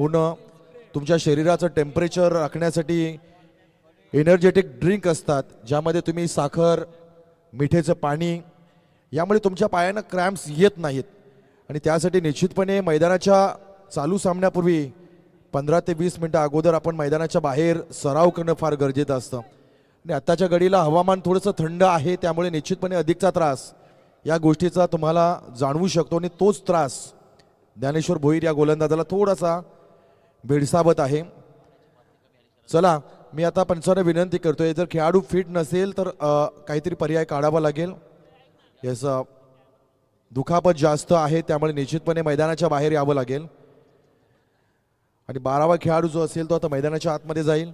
पुन्हा तुमच्या शरीराचं टेम्परेचर राखण्यासाठी एनर्जेटिक ड्रिंक असतात, ज्यामध्ये तुम्ही साखर, मिठेचं पाणी, यामुळे तुमच्या पायांना क्रॅम्प्स येत नाहीत. आणि त्यासाठी निश्चितपणे मैदानाच्या चालू सामन्यापूर्वी 15 ते 20 मिनिटं अगोदर आपण मैदानाच्या बाहेर सराव करणं फार गरजेचं असतं. आणि आत्ताच्या घडीला हवामान थोडंसं थंड आहे, त्यामुळे निश्चितपणे अधिकचा त्रास या गोष्टीचा तुम्हाला जाणवू शकतो. आणि तोच त्रास ज्ञानेश्वर भोईर या गोलंदाजाला थोडासा भेडसावत आहे. चला, मी आता पंचांना विनंती करतोय, जर खेळाडू फिट नसेल तर काहीतरी पर्याय काढावा लागेल. याचं दुखापत जास्त आहे, त्यामुळे निश्चितपणे मैदानाच्या बाहेर यावं लागेल. आणि 12वा खेळाडू जो असेल तो आता मैदानाच्या आतमध्ये जाईल.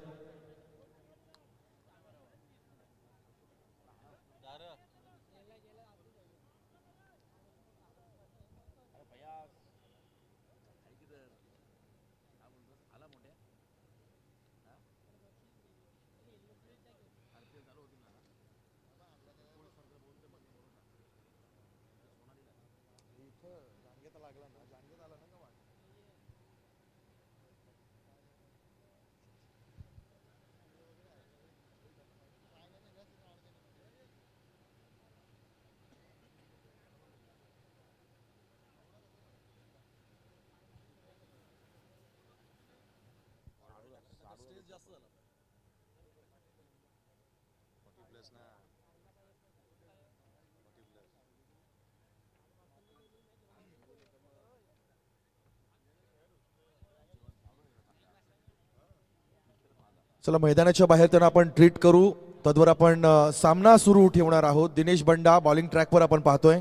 चला, मैदानाच्या बाहेर त्यांना आपण ट्रीट करू. तद्वर आपण सामना सुरू ठेवणार आहोत. दिनेश बंडा बॉलिंग ट्रॅकवर आपण पाहतोय.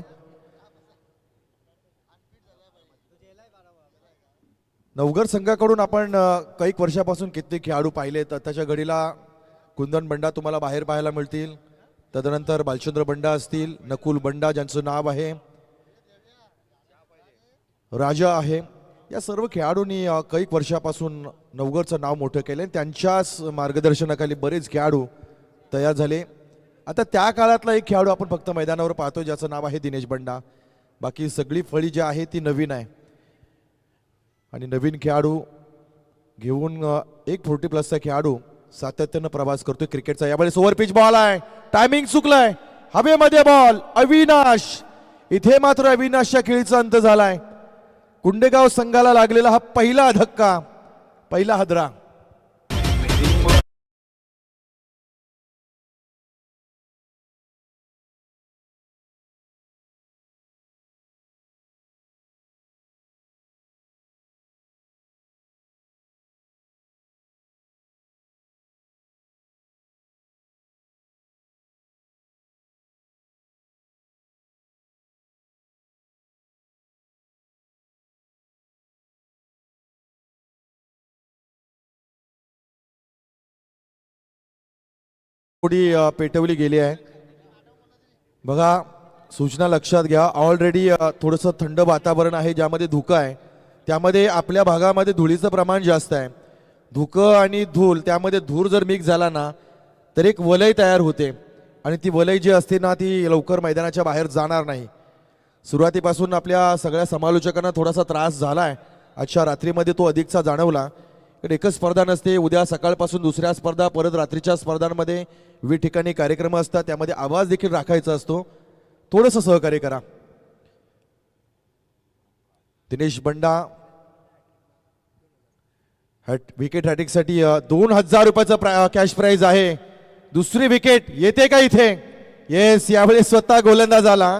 नवघर संघाकडून आपण काही वर्षापासून कित्येक खेळाडू पाहिले. तर त्याच्या घडीला कुंदन बंडा तुम्हाला बाहेर पाहायला मिळतील. तदनंतर बालचंद्र बंडा असतील, नकुल बंडा ज्यांचं नाव आहे, राजा आहे. या सर्व खेळाडूंनी काही वर्षापासून नवघरचं नाव मोठं केलं. त्यांच्याच मार्गदर्शनाखाली बरेच खेळाडू तयार झाले. आता त्या काळातला एक खेळाडू आपण फक्त मैदानावर पाहतो, ज्याचं नाव आहे दिनेश बंडा. बाकी सगळी फळी जी आहे ती नवीन आहे. आणि नवीन खेळाडू घेऊन 140+ खेळाडू सातत्यानं प्रवास करतोय क्रिकेटचा. यावेळेस ओव्हर पिच बॉल आहे, टायमिंग चुकलाय, हवेमध्ये बॉल. अविनाश, इथे मात्र अविनाशच्या खेळीचा अंत झालाय. कुंडेगाव संघाला लागलेला हा पहिला धक्का, पहिला हादरा. पेटवली गेली आहे. बघा, सूचना लक्षात घ्या. ऑलरेडी थोडंसं थंड वातावरण आहे, ज्यामध्ये धुकं आहे. त्यामध्ये आपल्या भागामध्ये धुळीचं प्रमाण जास्त आहे. धुकं आणि धूळ, त्यामध्ये धूर जर मिक्स झाला ना तर एक वलय तयार होते. आणि ती वलय जी असते ना ती लवकर मैदानाच्या बाहेर जाणार नाही. सुरुवातीपासून आपल्या सगळ्या समालोचकांना थोडासा त्रास झाला आहे. आजच्या रात्रीमध्ये तो अधिकचा जाणवला. एकच स्पर्धा नसते, उद्या सकाळपासून दुसऱ्या स्पर्धा, परत रात्रीच्या स्पर्धांमध्ये विविध ठिकाणी कार्यक्रम असतात. त्यामध्ये आवाज देखील राखायचा असतो. थोडंसं सहकार्य करा. दिनेश बंडा विकेट हॅट्रिकसाठी 2000 रुपयाचं कॅश प्राइज आहे. दुसरी विकेट येते का इथे? येस, यावेळेस स्वतः गोलंदाज आला.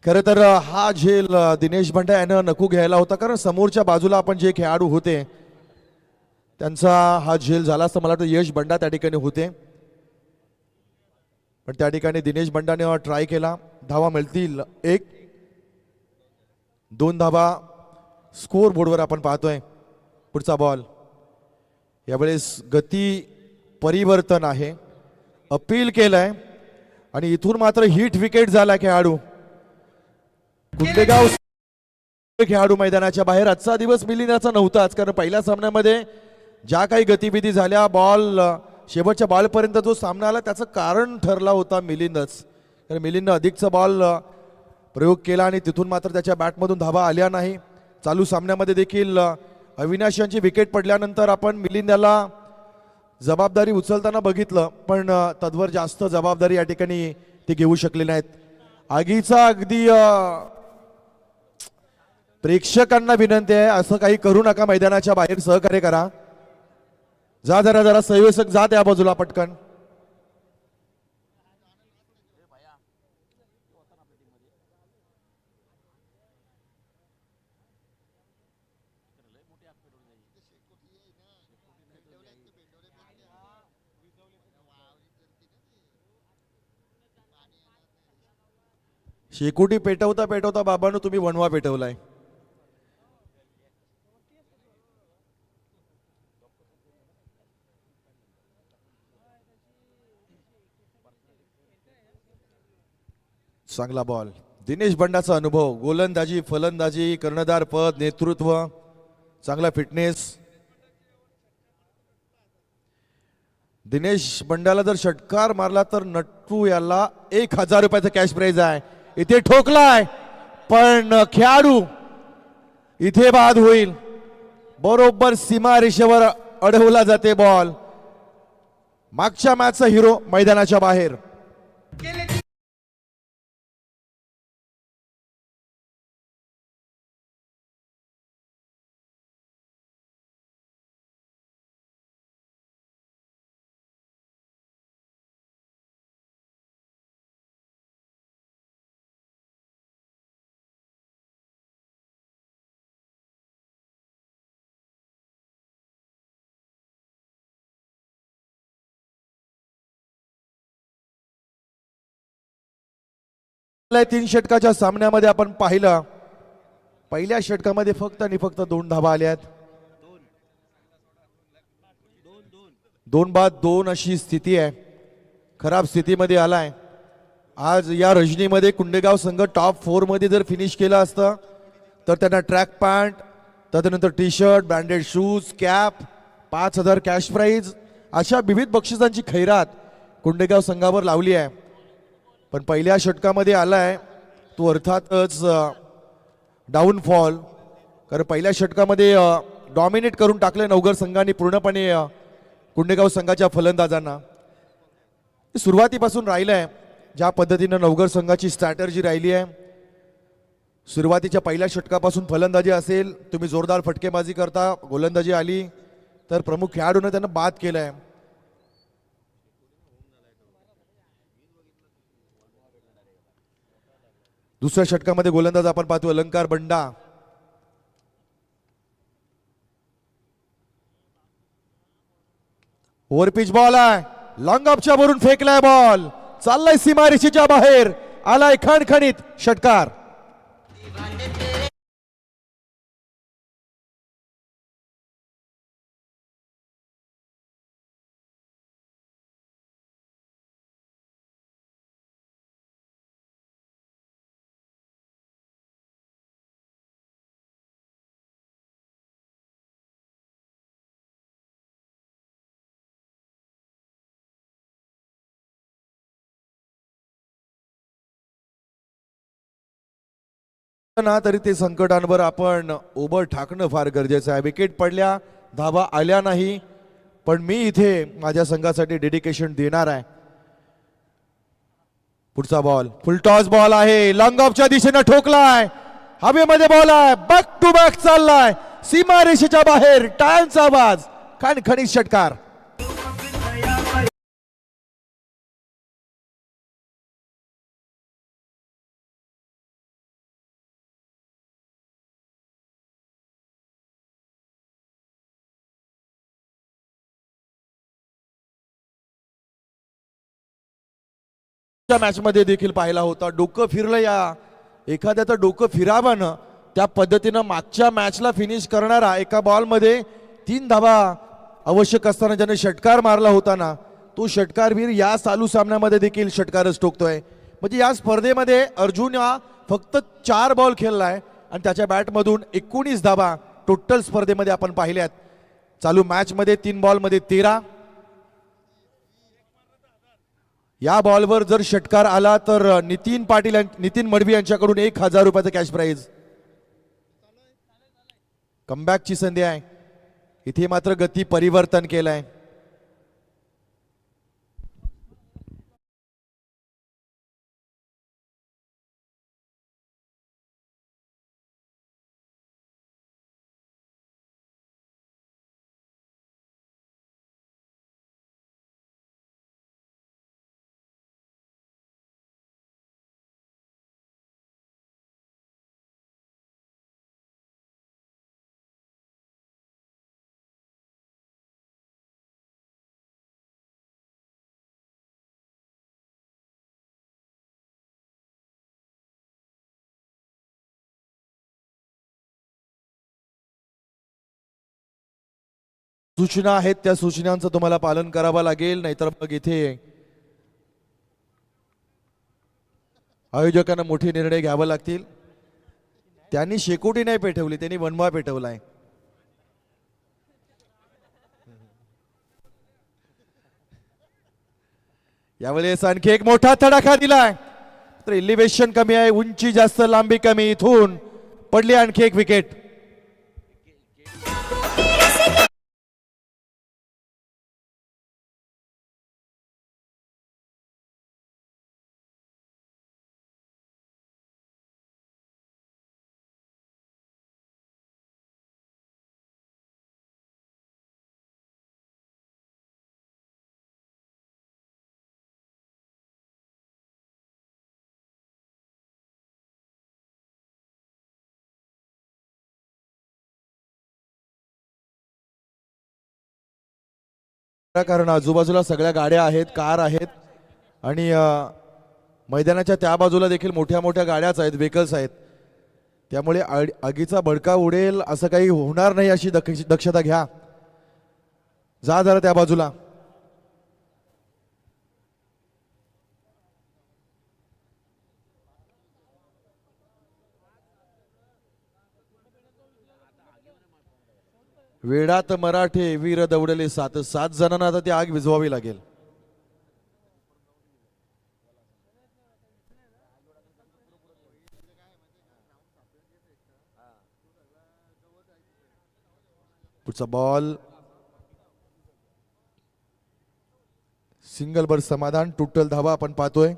खरं तर हा झेल दिनेश बंडा यानं नको घ्यायला होता, कारण समोरच्या बाजूला आपण जे खेळाडू होते त्यांचा हा झेल झाला असता. मला वाटतं यश बंडा त्या ठिकाणी होते, पण त्या ठिकाणी दिनेश बंडाने ट्राय केला. धावा मिळतील 1, 2 धावा स्कोर बोर्डवर आपण पाहतोय. पुढचा बॉल, यावेळेस गती परिवर्तन आहे, अपील केलंय आणि इथून मात्र हिट विकेट झाला खेळाडू. कुंडेगाव खेळाडू मैदानाच्या बाहेर. आजचा दिवस मिलिंदाचा नव्हताच, कारण पहिल्या सामन्यामध्ये ज्या काही गतिविधी झाल्या, बॉल शेवटच्या बॉलपर्यंत जो सामना आला त्याचं कारण ठरला होता मिलिंदच. कारण मिलिंदनं अधिकचा बॉल प्रयोग केला आणि तिथून मात्र त्याच्या बॅटमधून धावा आल्या नाही. चालू सामन्यामध्ये देखील अविनाश यांची विकेट पडल्यानंतर आपण मिलिंद याला जबाबदारी उचलताना बघितलं, पण तद्वर जास्त जबाबदारी या ठिकाणी ते घेऊ शकले नाहीत. आगीचा अगदी प्रेक्षकांना विनंती आहे, असं काही करू नका, मैदानाच्या बाहेर सहकार्य करा. जा जरा संवेशक जा त्या बाजूला पटकन. शेकोटी पेटवता पेटवता बाबांनो तुम्ही वणवा पेटवलाय. चांगला बॉल. दिनेश बंडाचा अनुभव, गोलंदाजी, फलंदाजी, कर्णधार पद, नेतृत्व, चांगला फिटनेस. दिनेश बंडाला जर षटकार मारला तर नट्टू याला 1000 रुपयाचं कॅश प्राइज आहे. इथे ठोकलाय पण खेळाडू इथे बाद होईल. बरोबर सीमा रेषेवर अडवला जाते बॉल. मागच्या मॅचचा हिरो मैदानाच्या बाहेर. तीन षटकाच्या सामन्यामध्ये आपण पाहिलं, पहिल्या षटकामध्ये फक्त आणि फक्त 2 धावा आल्या आहेत. 2 बाद 2 अशी स्थिती आहे. खराब स्थितीमध्ये आलाय. आज या रजनीमध्ये कुंडेगाव संघ टॉप 4 मध्ये जर फिनिश केलं असतं तर त्यांना ट्रॅक पॅन्ट, त्यानंतर T shirt, branded shoes, cap, 5000 cash prize अशा विविध बक्षिसांची खैरात कुंडेगाव संघावर लावली आहे. पण पहिल्या षटकामध्ये आलाय तो अर्थातच डाऊनफॉल. कारण पहिल्या षटकामध्ये डॉमिनेट करून टाकले नवघर संघाने पूर्णपणे कुंडेगाव संघाच्या फलंदाजांना. सुरुवातीपासून राहिलंय ज्या पद्धतीनं नवघर संघाची स्ट्रॅटर्जी राहिली आहे. सुरुवातीच्या पहिल्या षटकापासून फलंदाजी असेल, तुम्ही जोरदार फटकेबाजी करता, गोलंदाजी आली तर प्रमुख खेळाडूने त्यांना बाद केलंय. दुसऱ्या षटकामध्ये गोलंदाज आपण पाहतो अलंकार बंडा. ओव्हरपिच बॉल आहे, लॉंग ऑफच्या वरून फेकलाय बॉल, चाललाय सीमारेषेच्या बाहेर, आलाय खणखणीत षटकार. ना तरी ते संकटांवर आपण उभं ठाकणं फार गरजेचं आहे. विकेट पडल्या, धावा आल्या नाही, पण मी इथे माझ्या संघासाठी डेडिकेशन देणार आहे. पुढचा बॉल फुलटॉस बॉल आहे, लॉंग ऑफच्या दिशेने ठोकलाय, हवेमध्ये बॉल आहे, बॅक टू बॅक चाललाय, सीमा रेषेच्या बाहेर, टाळ्यांचा आवाज, खणखणीत षटकार. मॅच मध्ये देखील पाहिला होता, डोकं फिरलं, या एखाद्याचं डोकं फिरावं ना त्या पद्धतीनं मागच्या मॅचला फिनिश करणारा एका बॉल मध्ये 3 धावा आवश्यक असताना ज्याने षटकार मारला होता ना, तो षटकारवीर या चालू सामन्यामध्ये देखील षटकारच ठोकतोय. म्हणजे या स्पर्धेमध्ये अर्जुन हा फक्त 4 बॉल खेळलाय आणि त्याच्या बॅटमधून 19 धावा टोटल स्पर्धेमध्ये आपण पाहिल्यात. चालू मॅच मध्ये 3 बॉल मध्ये 13. या बॉलवर जर षटकार आला तर नितीन मडवी यांच्याकडून 1000 रुपयाचं कॅश प्राइज. कमबॅकची संधी आहे. इथे मात्र गती परिवर्तन केलंय. सूचना आहेत त्या सूचनांचं तुम्हाला पालन करावं लागेल, नाहीतर मग इथे आयोजकांना मोठे निर्णय घ्यावे लागतील. त्यांनी शेकोटी नाही पेटवली, त्यांनी वनवा पेटवलाय. यावेळेस आणखी एक मोठा तडाखा दिलाय. तर इलिव्हेशन कमी आहे, उंची जास्त, लांबी कमी. इथून पडली आणखी एक विकेट. कारण आजूबाजूला सगळ्या गाड्या आहेत, कार आहेत आणि मैदानाच्या त्या बाजूला देखील मोठ्या मोठ्या गाड्याच आहेत, व्हेकल्स आहेत. त्यामुळे आगीचा भडका उडेल असं काही होणार नाही अशी दक्षता घ्या. जा जरा त्या बाजूला. वेडात मराठे वीर दौडले 7 जणांना आता ती आग विझवावी लागेल. पुढचा बॉल सिंगल बर समाधान. टोटल धावा आपण पाहतोय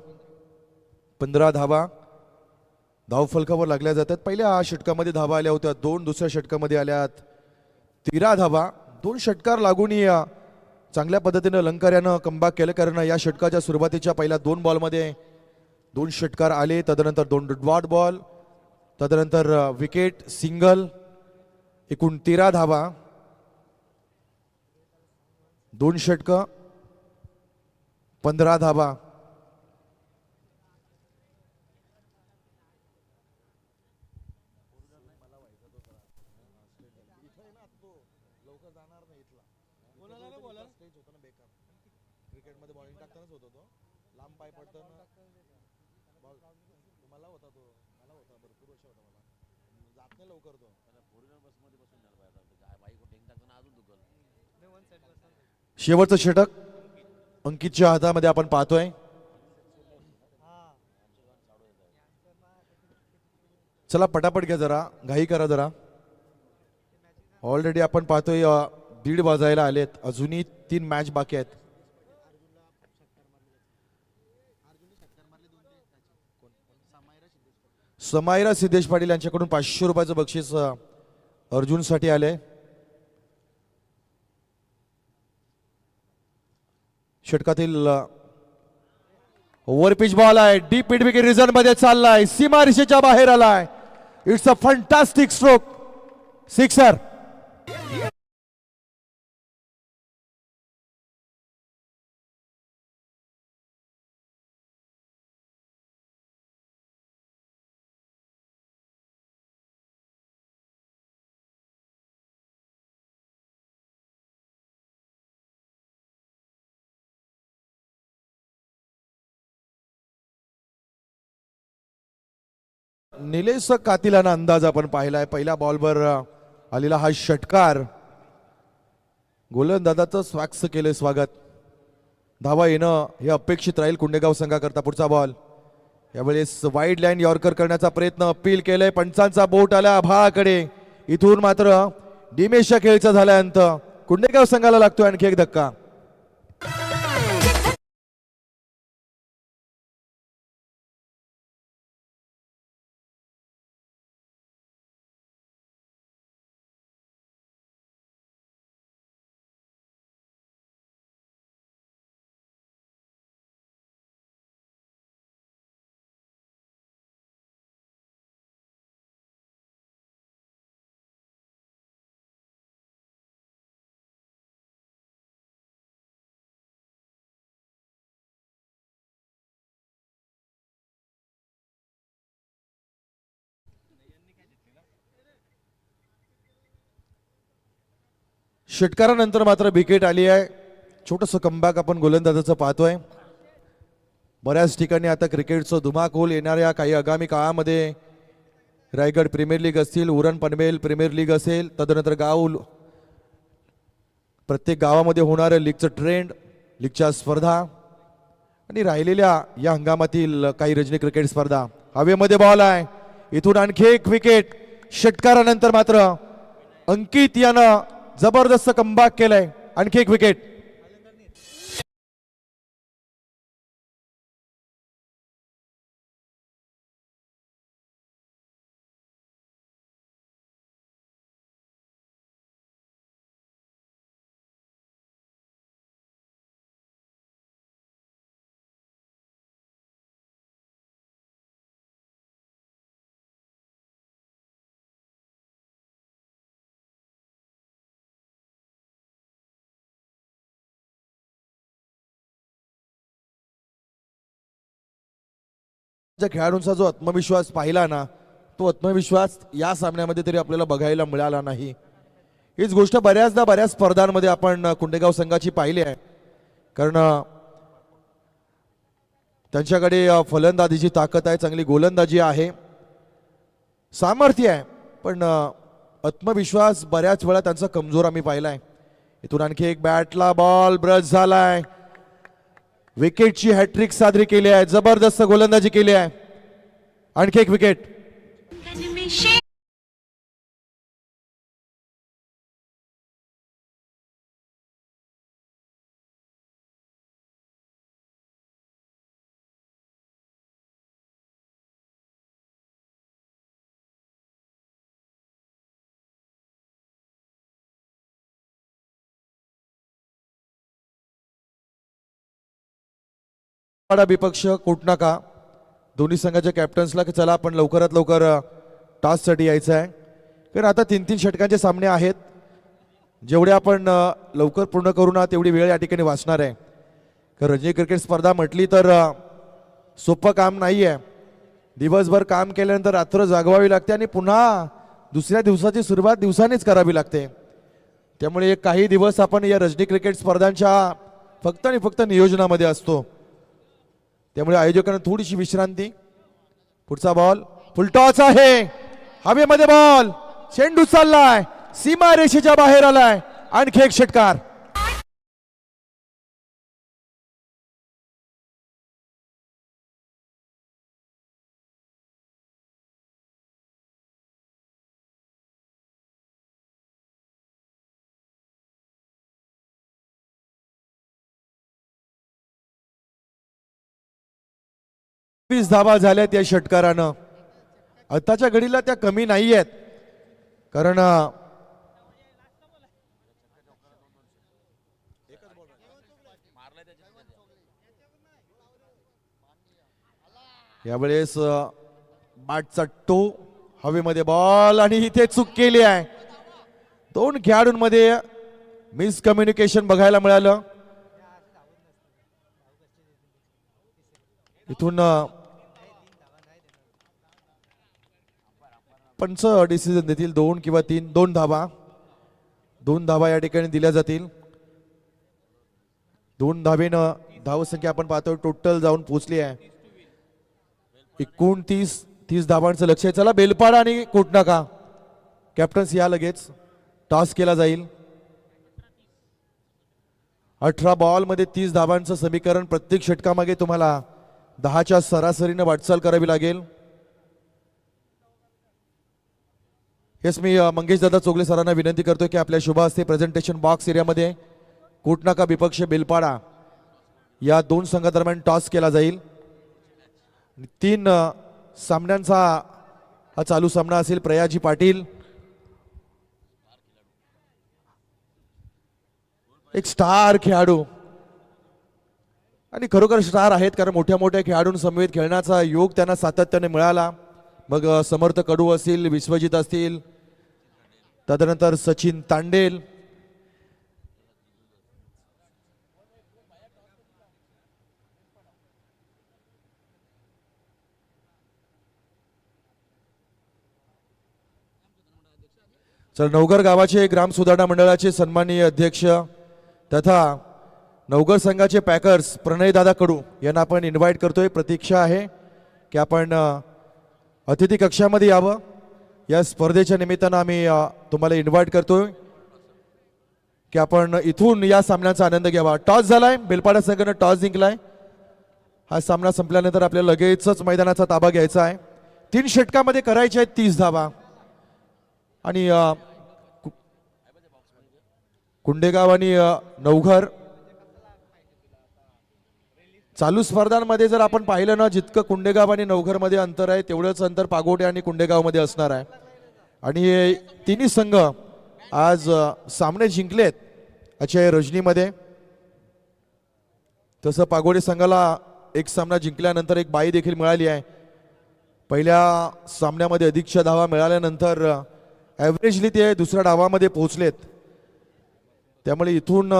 15 धावा धाव फलकावर लागल्या जातात. पहिल्या षटकामध्ये धावा आल्या होत्या 2, दुसऱ्या षटकामध्ये आल्यात 13 धावा. 2 षटकार लागून चांगल्या पद्धतीने लंकार्यानं कमबॅक केलं, कारण या षटकाच्या सुरुवातीच्या पहिल्या 2 बॉलमध्ये 2 षटकार आले, तदनंतर 2 डॉट बॉल, तदनंतर विकेट, सिंगल. एकूण 13 धावा, 2 षटक, 15 धावा. शेवटचं षटक अंकितच्या हातामध्ये आपण पाहतोय. चला पटापट घ्या, जरा घाई करा जरा. ऑलरेडी आपण पाहतोय 1:30 वाजायला आलेत, अजूनही 3 मॅच बाकी आहेत. समायरा सिद्धेश पाटील यांच्याकडून 500 रुपयाचं बक्षीस अर्जुन साठी आले. षटकातील ओव्हर पिच बॉल आहे, डीप मिड विकेट रिझन मध्ये चाललाय, सीमा रेषेच्या बाहेर आलाय. It's a fantastic stroke, sixer. Nilesh कातिलाना अंदाज आपण पाहिलाय. पहिल्या बॉलवर आलेला हा षटकार, गोलंदाजाचं स्वागत केले. स्वागत धावा येणं हे अपेक्षित राहील कुंडेगाव संघाकरता. पुढचा बॉल यावेळेस वाईड लाईन यॉर्कर करण्याचा प्रयत्न, अपील केलंय, पंचांचा बोट आला आभाळाकडे. इथून मात्र डिमेशच्या खेळचा झालाय अंत. कुंडेगाव संघाला लागतोय आणखी एक धक्का. षटकारानंतर मात्र विकेट आली आहे. छोटंसं कमबॅक आपण गोलंदाजाचं पाहतोय. बऱ्याच ठिकाणी आता क्रिकेटचं धुमाकूल येणाऱ्या काही आगामी काळामध्ये रायगड प्रीमियर लीग असतील, उरण पनवेल प्रीमियर लीग असेल, तदनंतर प्रत्येक गावामध्ये होणारं लीगचं ट्रेंड, लीगच्या स्पर्धा आणि राहिलेल्या या हंगामातील काही रजनी क्रिकेट स्पर्धा. हवेमध्ये बॉल आहे, इथून आणखी एक विकेट. षटकारानंतर मात्र अंकित यानं जबरदस्त कमबॅक केलंय. आणखी एक विकेट. खेळाडूंचा जो आत्मविश्वास पाहिला ना, तो आत्मविश्वास या सामन्यामध्ये तरी आपल्याला बघायला मिळाला नाही. हीच गोष्ट बऱ्याचदा बऱ्याच स्पर्धांमध्ये आपण कुंडेगाव संघाची पाहिली आहे. कारण त्यांच्याकडे फलंदाजीची ताकद आहे, चांगली गोलंदाजी आहे, सामर्थ्य आहे, पण आत्मविश्वास बऱ्याच वेळा त्यांचा कमजोर आम्ही पाहिलाय. इथून आणखी एक बॅटला बॉल ब्रश झालाय. विकेटची हॅट्रिक साजरी केली आहे, जबरदस्त गोलंदाजी केली आहे. आणखी एक विकेट. विपक्ष कोटनाका दोन्ही संघाच्या कॅप्टन्सला की चला आपण लवकरात लवकर टॉससाठी यायचं आहे. कारण आता 3-3 षटकांचे सामने आहेत. जेवढे आपण लवकर पूर्ण करू ना तेवढी वेळ या ठिकाणी वाचणार आहे. कारण रणजी क्रिकेट स्पर्धा म्हटली तर सोपं काम नाही आहे. दिवसभर काम केल्यानंतर रात्र जागवावी लागते आणि पुन्हा दुसऱ्या दिवसाची सुरुवात दिवसानीच करावी लागते. त्यामुळे काही दिवस आपण या रणजी क्रिकेट स्पर्धांच्या फक्त आणि फक्त नियोजनामध्ये असतो. त्यामुळे आयोजकांना थोडीशी विश्रांती. पुढचा बॉल फुलटॉस आहे, हवेमध्ये बॉल, चेंडू चाललाय, सीमा रेषेच्या बाहेर आलाय. आणखी एक षटकार. धावा झाल्यात या षटकारानं. आताच्या घडीला त्या कमी नाही आहेत. कारण यावेळेस बॅटचा टो, हवेमध्ये बॉल आणि इथे चूक केली आहे. दोन खेळाडूंमध्ये मिसकम्युनिकेशन बघायला मिळालं. इथून पंच डिसिजन देतील. 2 किंवा 3, 2 धावा, 2 धावा या ठिकाणी दिल्या जातील. 2 धावेनं धावसंख्या आपण पाहतोय टोटल जाऊन पोहोचली आहे 29 धावांचं लक्ष आहे. चला बेलपाडा आणि कोटनाका कॅप्टन्स या लगेच टॉस केला जाईल. 18 बॉलमध्ये 30 धावांचं समीकरण. प्रत्येक षटकामागे तुम्हाला 10च्या सरासरीने वाटचाल करावी लागेल. हेच मी मंगेश दादा चोगले सरांना विनंती करतो की आपल्या शुभ हस्ते प्रेझेंटेशन बॉक्स एरियामध्ये कोटनाका विपक्ष बेलपाडा या दोन संघादरम्यान टॉस केला जाईल. 3 सामन्यांचा हा चालू सामना असेल. प्रयाजी पाटील एक स्टार खेळाडू आणि खरोखर स्टार आहेत, कारण मोठ्या मोठ्या खेळाडूंसमवेत खेळण्याचा योग त्यांना सातत्याने मिळाला. मग समर्थ कडू असतील, विश्वजित असतील, तदनंतर सचिन तांडेल, तर नवघर गावाचे ग्राम सुधारणा मंडळाचे सन्माननीय अध्यक्ष तथा नवघर संघाचे पॅकर्स प्रणयदादा कडू यांना आपण इन्व्हाइट करतोय. प्रतीक्षा आहे की आपण अतिथी कक्षामध्ये यावं. या स्पर्धेच्या निमित्तानं आम्ही तुम्हाला इन्व्हाइट करतोय की आपण इथून या सामन्याचा आनंद घ्यावा. टॉस झालाय, बेलपाडा संघानं टॉस जिंकलाय. हा सामना संपल्यानंतर आपल्याला लगेचच मैदानाचा ताबा घ्यायचा आहे. 3 षटकामध्ये करायचे आहेत 30 धावा आणि कुंडेगाव आणि नवघर चालू स्पर्धांमध्ये जर आपण पाहिलं ना, जितकं कुंडेगाव आणि नवघरमध्ये अंतर आहे तेवढंच अंतर पागोटे आणि कुंडेगावमध्ये असणार आहे. आणि हे तिन्ही संघ आज सामने जिंकलेत आजच्या रजनीमध्ये. तसं पागोडे संघाला एक सामना जिंकल्यानंतर एक बाई देखील मिळाली आहे. पहिल्या सामन्यामध्ये अधिकच्या धावा मिळाल्यानंतर ॲव्हरेजली ते दुसऱ्या डावामध्ये पोहोचलेत. त्यामुळे इथून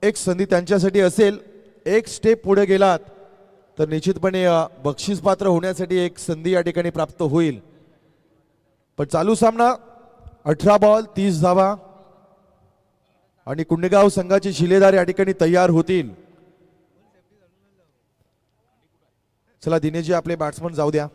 एक संधी त्यांच्यासाठी असेल. एक स्टेप पुढे गेलात तर निश्चितपणे बक्षीस पात्र होण्यासाठी एक संधी या ठिकाणी प्राप्त होईल. पण चालू सामना 18 बॉल 30 धावा आणि कुंडेगाव संघाचे शिलेदार या ठिकाणी तयार होतील. चला दिनेशजी, आपले बॅट्समन जाऊ द्या.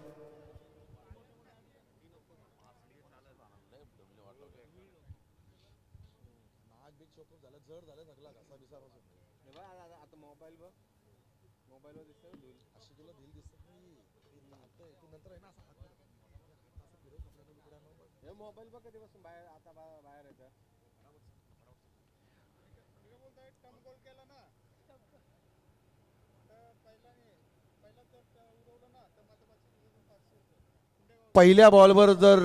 पहिल्या बॉलवर जर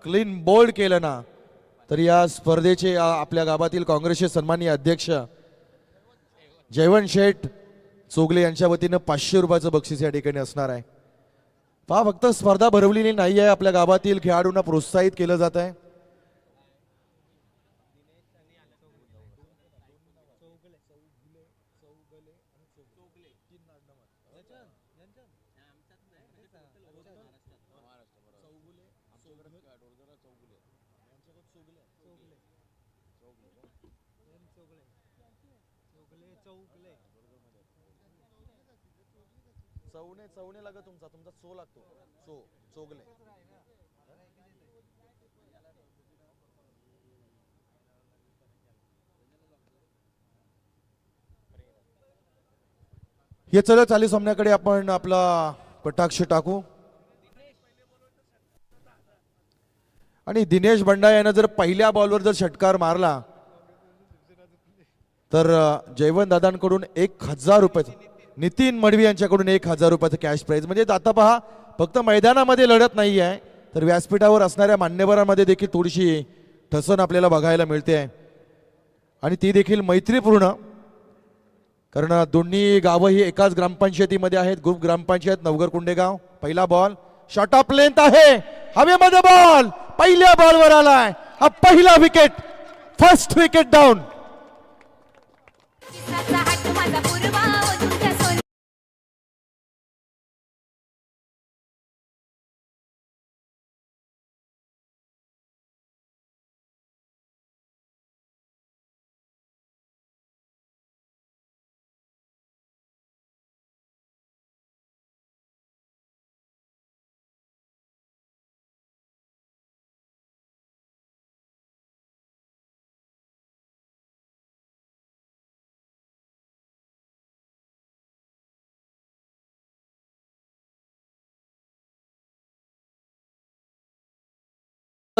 क्लीन बोल्ड केलं ना तर या स्पर्धेचे आपल्या गावातील काँग्रेसचे सन्माननीय अध्यक्ष जयवंत शेठ चोगले यांच्या वतीनं 500 रुपयाचं बक्षीस या ठिकाणी असणार आहे. पहा, फक्त स्पर्धा भरवलेली नाही आहे, आपल्या गावातील खेळाडूंना प्रोत्साहित केलं जात आहे. चौने लागा तुमचा चो लागतो. चोगले हे चला चालू सामन्याकडे आपण आपला कटाक्ष टाकू. आणि दिनेश बंडा यानं जर पहिल्या बॉलवर जर षटकार मारला तर जयवंत दादांकडून 1000 रुपये, नितीन मडवी यांच्याकडून 1000 रुपयाचं कॅश प्राइज. म्हणजे आता पहा, फक्त मैदानामध्ये लढत नाही आहे तर व्यासपीठावर असणाऱ्या मान्यवरांमध्ये देखील थोडीशी ठसन आपल्याला बघायला मिळते आहे. आणि ती देखील मैत्रीपूर्ण, कारण दोन्ही गावं ही एकाच ग्रामपंचायतीमध्ये आहेत. ग्रुप ग्रामपंचायत नवघर कुंडेगाव. पहिला बॉल शॉट ऑफ लेंथ आहे, हवेमध्ये बॉल पहिल्या बॉलवर आलाय. हा पहिला विकेट, फर्स्ट विकेट डाऊन.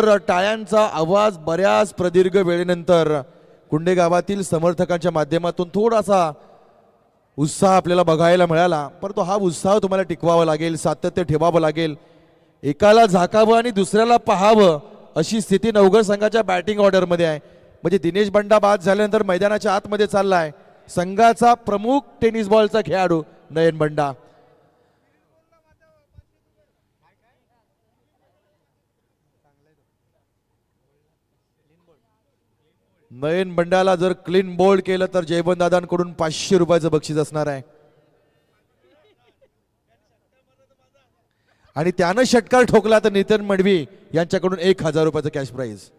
तर टाळ्यांचा आवाज बऱ्याच प्रदीर्घ वेळेनंतर कुंडे गावातील समर्थकांच्या माध्यमातून थोडासा उत्साह आपल्याला बघायला मिळाला, परंतु हा उत्साह तुम्हाला टिकवावा लागेल, सातत्य ठेवावं लागेल. एकाला झाकावं आणि दुसऱ्याला पाहावं अशी स्थिती नवघर संघाच्या बॅटिंग ऑर्डरमध्ये आहे. म्हणजे दिनेश बंडा बाद झाल्यानंतर मैदानाच्या आतमध्ये चाललाय संघाचा प्रमुख टेनिस बॉलचा खेळाडू नयन बंडा. नयन बंडाला जर क्लीन बोल्ड केलं तर जयवंत दादांकडून 500 रुपयाचं बक्षीस असणार आहे. आणि त्यानं षटकार ठोकला तर नितीन मडवी यांच्याकडून 1000 रुपयाचं कॅश प्राइज.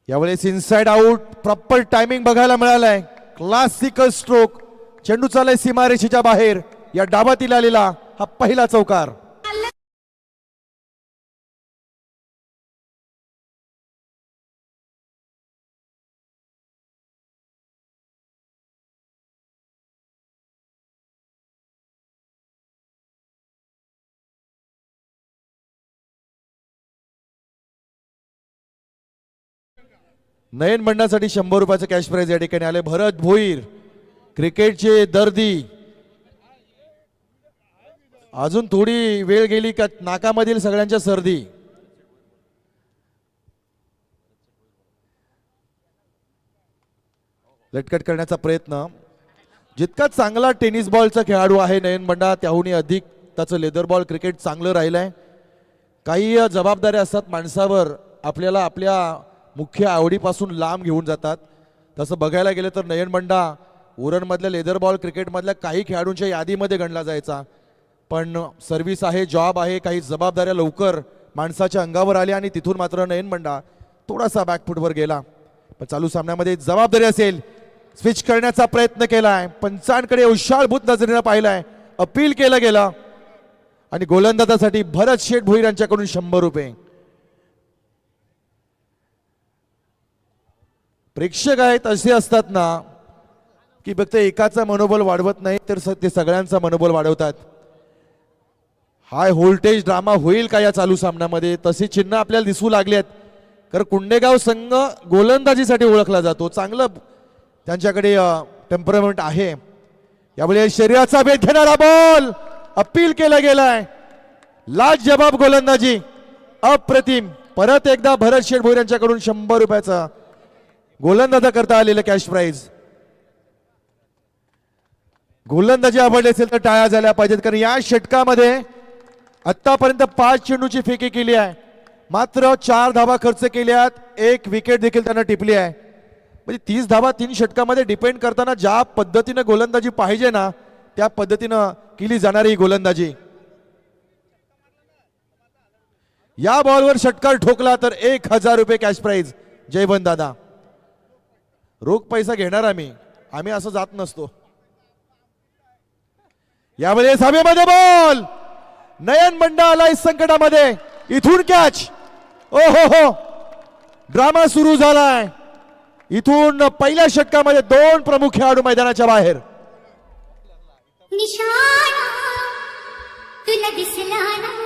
यावेळेस इनसाइड आउट प्रॉपर टायमिंग बघायला मिळालाय. क्लासिकल स्ट्रोक, चेंडू चालय सीमारेषेच्या बाहेर. या डावातील आलेला हा पहिला चौकार. नयन बंडासाठी 100 रुपयाचं कॅश प्राइज या ठिकाणी आले. भरत भोईर क्रिकेटचे दर्दी. अजून थोडी वेळ गेली का नाकामधील सगळ्यांच्या सर्दी. लटकट करण्याचा प्रयत्न. जितका चांगला टेनिस बॉलचा खेळाडू आहे नयन बंडा त्याहूनही अधिक त्याचं लेदर बॉल क्रिकेट चांगलं राहिलंय. काही जबाबदाऱ्या असतात माणसावर, आपल्याला आपल्या मुख्य आवडीपासून लांब घेऊन जातात. तसं बघायला गेलं तर नयन बंडा उरणमधल्या लेदर बॉल क्रिकेटमधल्या काही खेळाडूंच्या यादीमध्ये गणला जायचा, पण सर्व्हिस आहे, जॉब आहे, काही जबाबदाऱ्या लवकर माणसाच्या अंगावर आल्या आणि तिथून मात्र नयन बंडा थोडासा बॅकफुटवर गेला. पण चालू सामन्यामध्ये जबाबदारी असेल, स्विच करण्याचा प्रयत्न केलाय, पंचांकडे उशाळभूत नजरेनं पाहिलाय, अपील केलं गेलं आणि गोलंदाजासाठी भरत शेठ भोईर यांच्याकडून 100 रुपये. प्रेक्षक आहेत असे असतात ना की फक्त एकाचं मनोबल वाढवत नाही तर ते सगळ्यांचं मनोबल वाढवतात. हाय व्होल्टेज ड्रामा होईल का या चालू सामन्यामध्ये, तसे चिन्ह आपल्याला दिसू लागले आहेत. कारण कुंडेगाव संघ गोलंदाजीसाठी ओळखला जातो, चांगलं त्यांच्याकडे टेम्परमेंट आहे. यावेळी शरीराचा वेध घेणारा बॉल अपील केला गेलाय. लाजवाब गोलंदाजी, अप्रतिम. परत एकदा भरत शेठ भोईर यांच्याकडून 100 रुपयाचा गोलंदाजा करता आलेलं कॅश प्राइज. गोलंदाजी आवडली असेल तर टाळ्या झाल्या पाहिजेत, कारण या षटकामध्ये आतापर्यंत 5 चेंडूची फेकी केली आहे, मात्र 4 धावा खर्च केल्यात, 1 विकेट देखील त्यांना टिपली आहे. म्हणजे 30 धावा 3 षटकामध्ये डिपेंड करताना ज्या पद्धतीने गोलंदाजी पाहिजे ना त्या पद्धतीनं केली जाणारी गोलंदाजी. या बॉलवर षटकार ठोकला तर 1000 रुपये कॅश प्राइज. जयवंत दादा रोख पैसा घेणार आम्ही असं जात नसतो. यावेळेस हवेमध्ये बॉल, नयन बंडा आलाय संकटामध्ये, इथून कॅच. ओ हो, ड्रामा सुरू झालाय. इथून पहिल्या षटकामध्ये 2 प्रमुख खेळाडू मैदानाच्या बाहेर. निशाणा तुला दिसला ना.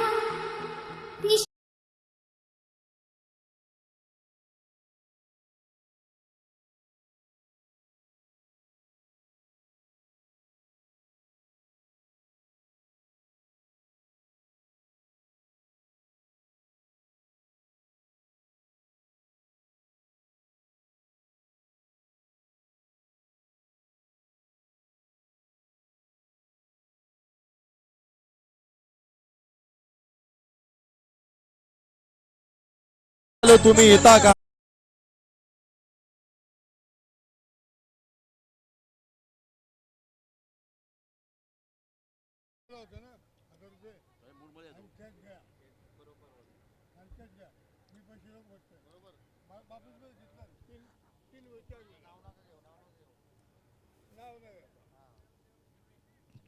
तुम्ही येता का?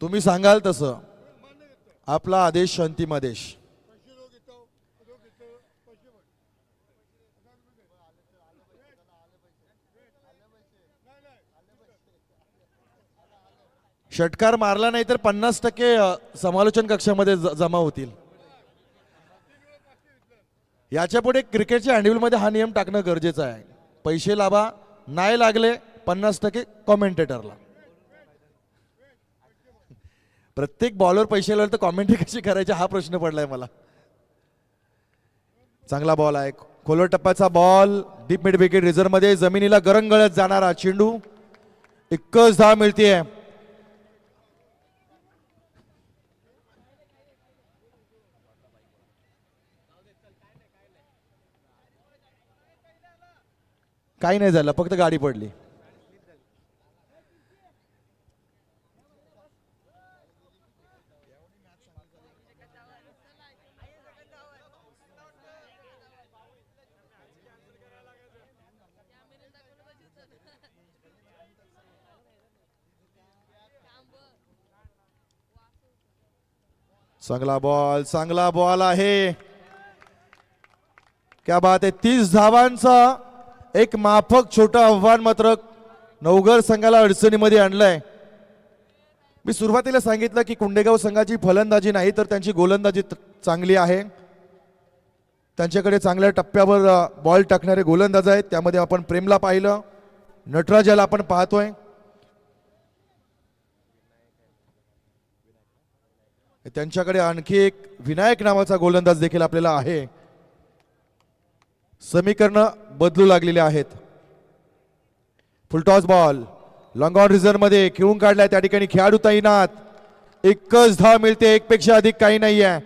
तुम्ही सांगाल तसं आपला आदेश अंतिम आदेश. षटकार मारला नाही तर 50% समालोचन कक्षामध्ये जमा होतील. याच्या पुढे क्रिकेटच्या हँडबिल मध्ये हा नियम टाकणं गरजेचं आहे. पैसे लावा, नाही लागले 50% कॉमेंटेटरला. प्रत्येक बॉलवर पैसे लावले तर कॉमेंट्री कशी करायची हा प्रश्न पडलाय मला. चांगला बॉल आहे, खोलवर टप्प्याचा ball, deep mid wicket reserve मध्ये जमिनीला गरंगळत जाणारा चेंडू. एकच धाव मिळतीये. काही नाही झालं, फक्त गाडी पडली. चांगला बॉल आहे. क्या बात आहे. 30 धावांचा एक माफक छोटं आव्हान मात्र नवघर संघाला अडचणीमध्ये आणलंय. मी सुरुवातीला सांगितलं की कुंडेगाव संघाची फलंदाजी नाही तर त्यांची गोलंदाजी चांगली आहे. त्यांच्याकडे चांगल्या टप्प्यावर बॉल टाकणारे गोलंदाज आहेत. त्यामध्ये आपण प्रेमला पाहिलं, नटराजाला आपण पाहतोय. त्यांच्याकडे आणखी एक विनायक नावाचा गोलंदाज देखील आपल्याला आहे. समीकरण बदलू लागलेले आहेत. Full toss ball long on reserve मध्ये खेळून काढलाय. त्या ठिकाणी खेळाडू तैनात. एकच धाव मिळते, एक पेक्षा अधिक काही नाही आहे.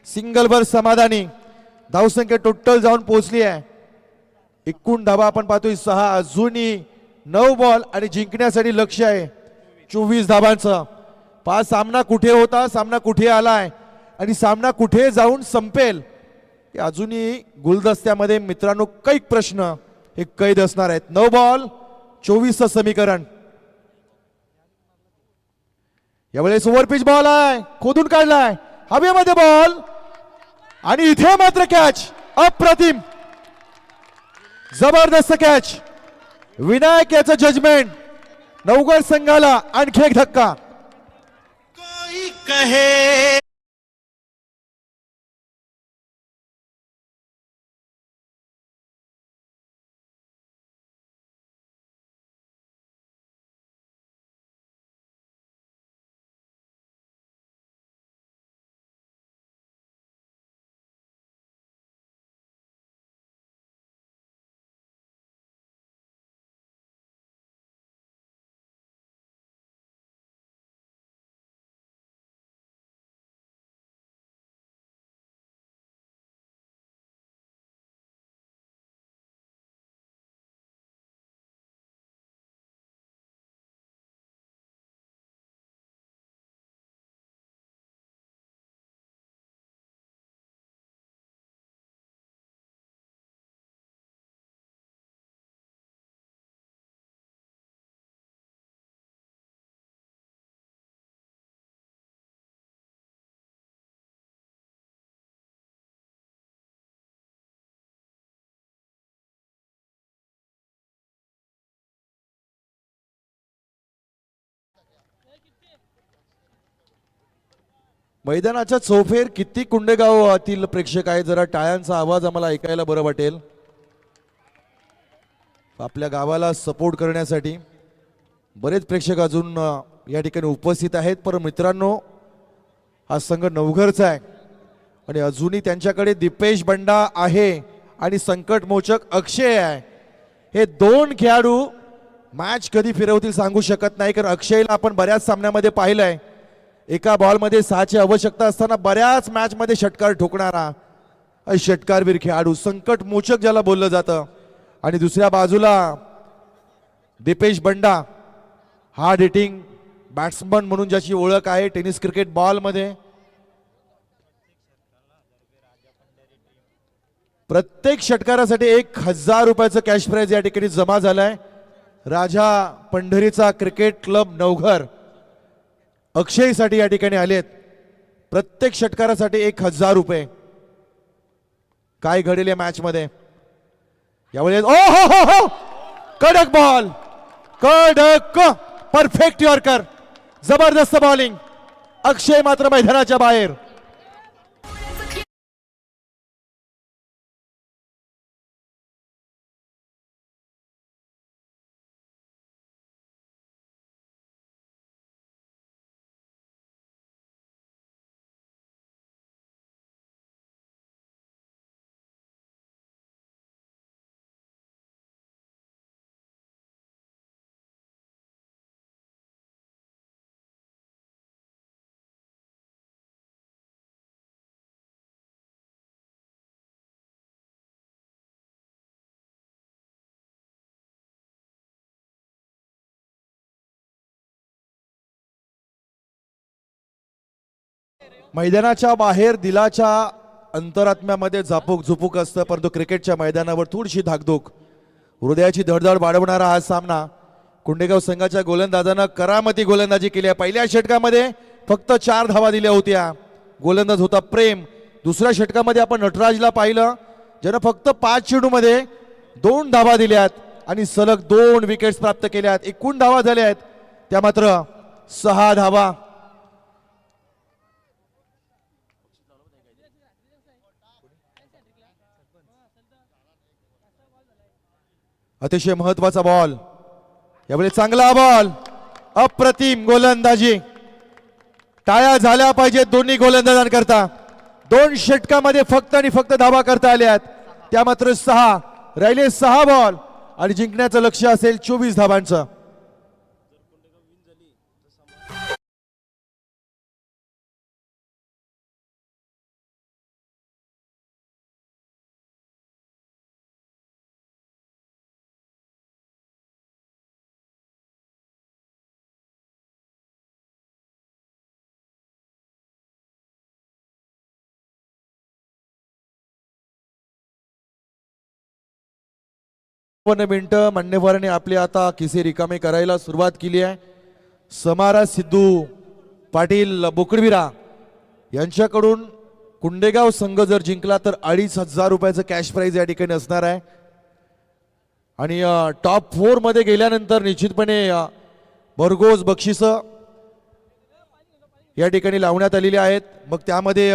सिंगल वर समाधानी. धावसंख्या टोटल जाऊन पोहोचली आहे. एकूण धावा आपण पाहतोय 6. अजूनही 9 बॉल आणि जिंकण्यासाठी लक्ष्य आहे 24 धावांचं. पहा सामना कुठे होता, सामना कुठे आलाय आणि सामना कुठे जाऊन संपेल हे अजूनही गुलदस्त्यामध्ये मित्रांनो कैक प्रश्न हे कैद असणार आहेत. 9 बॉल 24चं समीकरण. यावेळेस ओव्हरपिच बॉल आहे, खोदून काढलाय हवेमध्ये बॉल आणि इथे मात्र कॅच. अप्रतिम, जबरदस्त कॅच. विनायक याचं जजमेंट. नवघर संघाला आणखी एक धक्का. कहे मैदानाच्या चौफेर किती कुंडेगावातील प्रेक्षक आहेत. जरा टाळ्यांचा आवाज आम्हाला ऐकायला बरं वाटेल. आपल्या गावाला सपोर्ट करण्यासाठी बरेच प्रेक्षक अजून या ठिकाणी उपस्थित आहेत. पण मित्रांनो हा संघ नवघरचा आहे आणि अजूनही त्यांच्याकडे दीपेश बंडा आहे आणि संकटमोचक अक्षय आहे. हे 2 खेळाडू मॅच कधी फिरवतील सांगू शकत नाही. कारण अक्षयला आपण बऱ्याच सामन्यामध्ये पाहिलंय एका बॉलमध्ये 6ची आवश्यकता असताना बऱ्याच मॅच मध्ये षटकार ठोकणारा षटकारवीर खेळाडू, संकट मोचक ज्याला बोललं जातं. आणि दुसऱ्या बाजूला दीपेश बंडा, हार्ड हिटिंग बॅट्समन म्हणून ज्याची ओळख आहे टेनिस क्रिकेट बॉल मध्ये. प्रत्येक षटकारासाठी 1000 रुपयाचं कॅश प्राइज या ठिकाणी जमा झालाय. राजा पंढरीचा क्रिकेट क्लब नवघर अक्षयसाठी या ठिकाणी आलेत. प्रत्येक षटकारासाठी 1000 रुपये. काय घडेल या मॅच मध्ये यावेळेस. ओ हो हो हो, कडक बॉल, कडक परफेक्ट यॉर्कर. जबरदस्त बॉलिंग. अक्षय मात्र मैदानाच्या बाहेर. मैदानाच्या बाहेर दिलाच्या अंतरात्म्यामध्ये झापूक झुपूक असतं, परंतु क्रिकेटच्या मैदानावर थोडीशी धाकधूक, हृदयाची धडधड वाढवणारा हा सामना. कुंडेगाव संघाच्या गोलंदाजानं करामती गोलंदाजी केली आहे. पहिल्या षटकामध्ये फक्त 4 धावा दिल्या होत्या. गोलंदाज होता प्रेम. दुसऱ्या षटकामध्ये आपण नटराजला पाहिलं, ज्यानं फक्त 5 चेंडूमध्ये 2 धावा दिल्यात आणि सलग 2 विकेट्स प्राप्त केल्यात. एकूण धावा झाल्या आहेत त्या मात्र 6 धावा. अतिशय महत्वाचा बॉल, यावेळी चांगला बॉल, अप्रतिम गोलंदाजी. टाळ्या झाल्या पाहिजेत दोन्ही गोलंदाजांकरता. 2 षटकामध्ये फक्त आणि फक्त धावा करता आल्यात त्या मात्र 6. राहिले 6 बॉल आणि जिंकण्याचं लक्ष्य असेल 24 धावांचं. मिनिटं मान्यवरांनी आपले आता किसे रिकामे करायला सुरुवात केली आहे. समारा सिद्धू पाटील बोकडविरा यांच्याकडून कुंडेगाव संघ जर जिंकला तर 2,500 रुपयाचं कॅश प्राइज या ठिकाणी असणार आहे. आणि टॉप 4 मध्ये गेल्यानंतर निश्चितपणे भरघोस बक्षिस या ठिकाणी लावण्यात आलेली आहेत. मग त्यामध्ये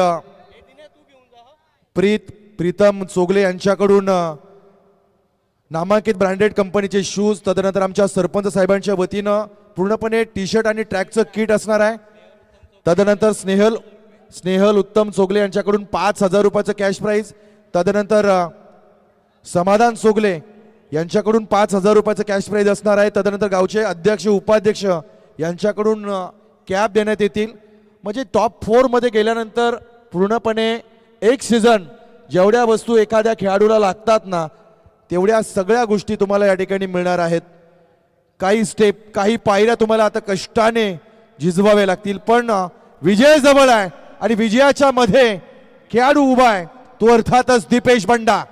प्रीतम चोगले यांच्याकडून नामांकित ब्रँडेड कंपनीचे शूज, तदनंतर आमच्या सरपंच साहेबांच्या वतीनं पूर्णपणे टी शर्ट आणि ट्रॅकचं किट असणार आहे. तदनंतर स्नेहल उत्तम चोगले यांच्याकडून 5,000 रुपयाचं कॅश प्राइज. तदनंतर समाधान चोगले यांच्याकडून 5,000 रुपयाचं कॅश प्राइज असणार आहे. तदनंतर गावचे अध्यक्ष उपाध्यक्ष यांच्याकडून कॅप देण्यात येतील. म्हणजे टॉप 4 मध्ये गेल्यानंतर पूर्णपणे एक सीझन जेवढ्या वस्तू एखाद्या खेळाडूला लागतात ना, तेवढ्या सगळ्या गोष्टी तुम्हाला या ठिकाणी मिळणार आहेत. काही स्टेप, काही पायऱ्या तुम्हाला आता कष्टाने झिजवाव्या लागतील, पण विजय जवळ आहे आणि विजयाच्या मध्ये खेळाडू उभा आहे, तो अर्थातच दीपेश बंडा.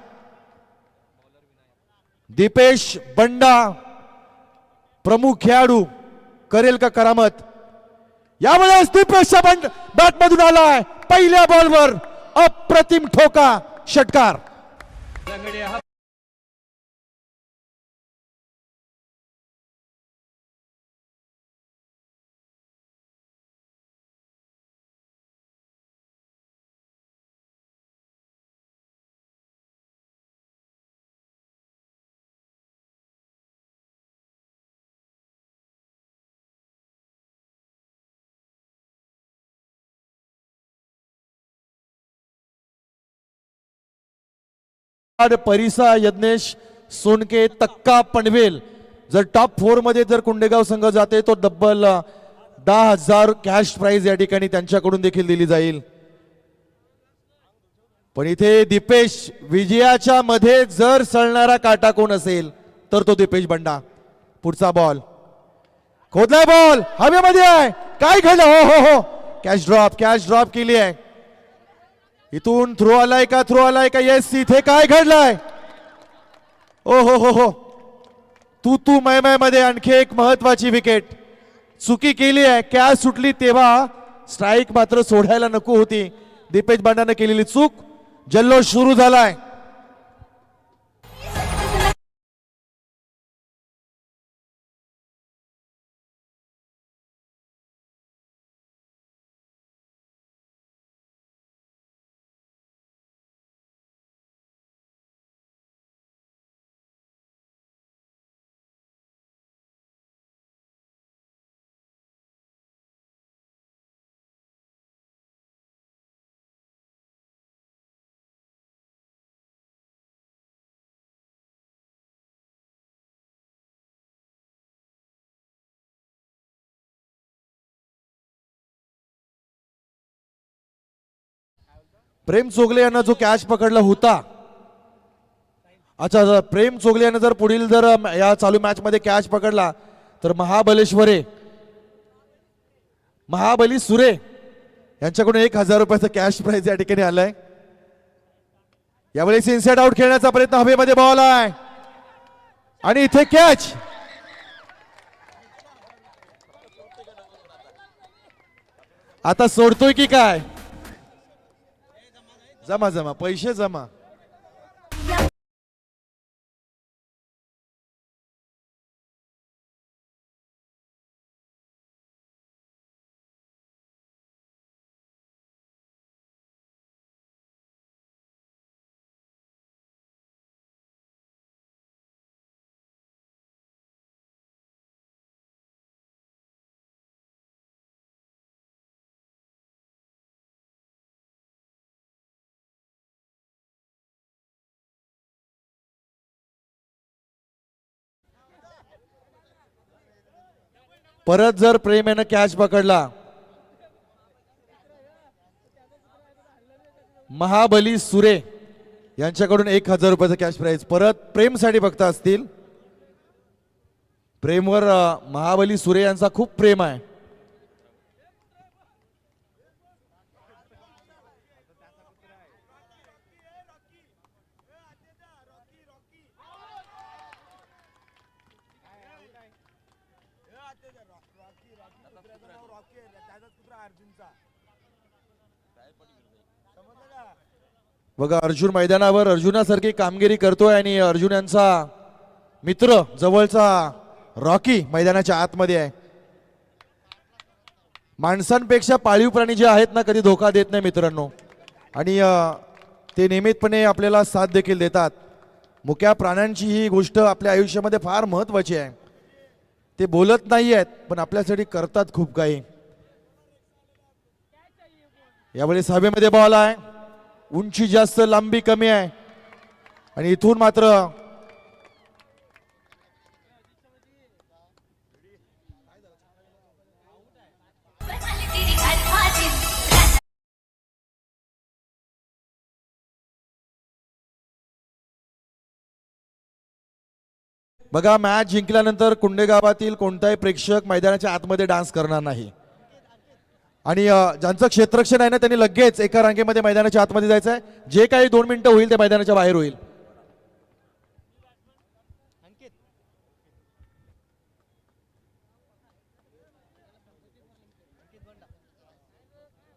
दीपेश बंडा प्रमुख खेळाडू करेल का करामत? यावेळेस दीपेशच्या बॅट मधून आलाय पहिल्या बॉलवर अप्रतिम ठोका, षटकार. परिसा यज्ञेश सोनके तक्का पनवेल जर टॉप 4 मध्ये जर कुंडेगाव संघ जाते तो डब्बल 10,000 कॅश प्राइज या ठिकाणी त्यांच्याकडून देखील दिली जाईल. पण इथे दीपेश विजयाच्या मध्ये जर सळणारा काटा कोण असेल तर तो दीपेश बंडा. पुढचा बॉल खोदलाय, बॉल हवेमध्ये आहे. काय घडलं? हो हो हो, कॅच ड्रॉप केली आहे. इथून थ्रो आलाय का? येस, इथे काय घडलंय? ओ हो हो हो, तू मै मध्ये आणखी एक महत्वाची विकेट. चुकी केली आहे, कॅच सुटली तेव्हा स्ट्राईक मात्र सोडायला नको होती. दीपेश बंडाने केलेली चूक. जल्लोष सुरू झालाय. प्रेम चोगले यांना जो कॅच पकडला होता, अच्छा प्रेम चोगले यांना जर पुढील जर या चालू मॅच मध्ये कॅच पकडला तर महाबली सुरे यांच्याकडून 1000 रुपयाचं कॅश प्राइज या ठिकाणी आलाय. यावेळेस इनसाइड आउट खेळण्याचा प्रयत्न, हवेमध्ये बॉल आहे आणि इथे कॅच. आता सोडतोय की काय? जमा पैसे जमा. परत जर प्रेम यानं कॅच पकडला, महाबली सुरे यांच्याकडून 1000 रुपयाचं कॅश प्राइज परत प्रेमसाठी बघता असतील. प्रेमवर महाबली सुरे यांचा खूप प्रेम आहे. बघा अर्जुन मैदानावर अर्जुनासारखी कामगिरी करतोय आणि अर्जुन यांचा मित्र जवळचा रॉकी मैदानाच्या आतमध्ये आहे. माणसांपेक्षा पाळीव प्राणी जे आहेत ना कधी धोका देत नाही मित्रांनो, आणि ते नियमितपणे आपल्याला साथ देखील देतात. मुक्या प्राण्यांची ही गोष्ट आपल्या आयुष्यामध्ये फार महत्वाची आहे. ते बोलत नाही आहेत पण आपल्यासाठी करतात खूप काही. यावेळेस हवेमध्ये बॉल आहे, उंची जास्त लांबी कमी आहे आणि इथून मात्र बघा मॅच जिंकल्यानंतर कुंडे गावातील कोणताही प्रेक्षक मैदानाच्या आतमध्ये डान्स करणार नाही आणि ज्यांचं क्षेत्ररक्षण आहे ना त्यांनी लगेच एका रांगेमध्ये मैदानाच्या आतमध्ये जायचं आहे. जे काही 2 मिनिटं होईल ते मैदानाच्या बाहेर होईल.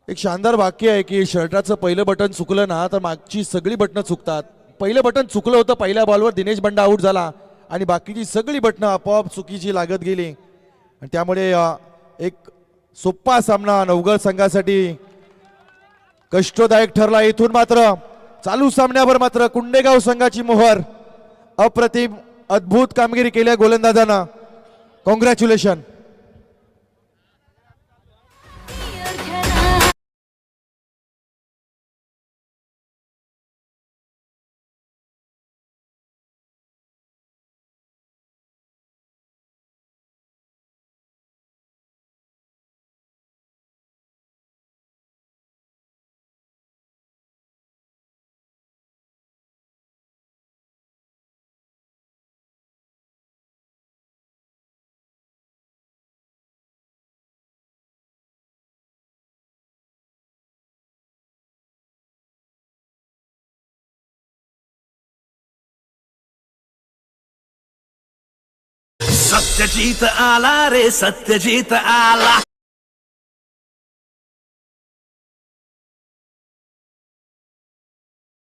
एक शानदार वाक्य आहे की शर्टाचं पहिलं बटन चुकलं ना तर मागची सगळी बटणं चुकतात. पहिलं बटन चुकलं होतं, पहिल्या बॉलवर दिनेश बंडा आऊट झाला आणि बाकीची सगळी बटणं आपोआप चुकीची लागत गेली आणि त्यामुळे एक सोप्पा सामना नवगड संघासाठी कष्टदायक ठरला. इथून मात्र चालू सामन्यावर मात्र कुंडेगाव संघाची मोहर. अप्रतिम अद्भुत कामगिरी केली गोलंदाजांना. कॉंग्रॅच्युलेशन. सत्यजित आला रे, सत्यजित आला.